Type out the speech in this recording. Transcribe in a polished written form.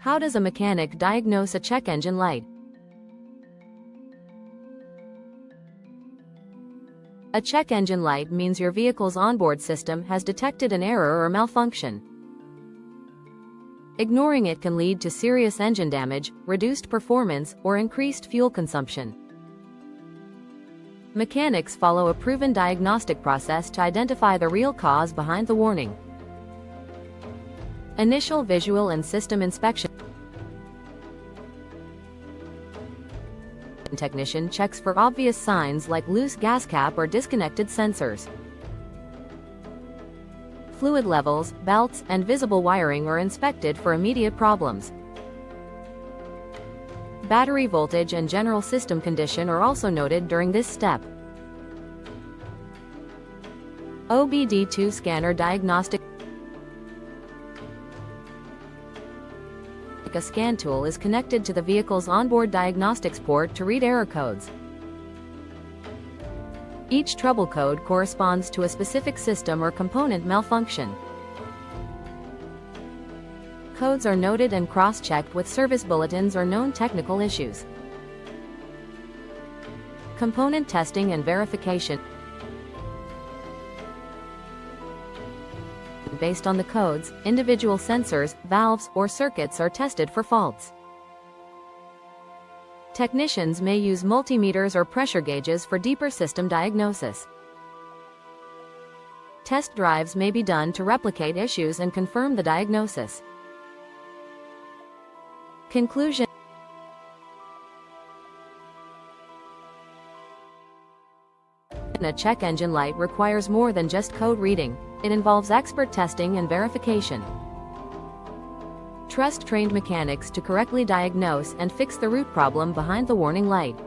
How does a mechanic diagnose a check engine light? A check engine light means your vehicle's onboard system has detected an error or malfunction. Ignoring it can lead to serious engine damage, reduced performance, or increased fuel consumption. Mechanics follow a proven diagnostic process to identify the real cause behind the warning. Initial visual and system inspection. Technician checks for obvious signs like loose gas cap or disconnected sensors. Fluid levels, belts, and visible wiring are inspected for immediate problems. Battery voltage and general system condition are also noted during this step. OBD-II scanner diagnostic. A scan tool is connected to the vehicle's onboard diagnostics port to read error codes. Each trouble code corresponds to a specific system or component malfunction. Codes are noted and cross-checked with service bulletins or known technical issues. Component testing and verification. Based on the codes, individual sensors, valves, or circuits are tested for faults. Technicians may use multimeters or pressure gauges for deeper system diagnosis. Test drives may be done to replicate issues and confirm the diagnosis. Conclusion. A check engine light requires more than just code reading. It involves expert testing and verification. Trust trained mechanics to correctly diagnose and fix the root problem behind the warning light.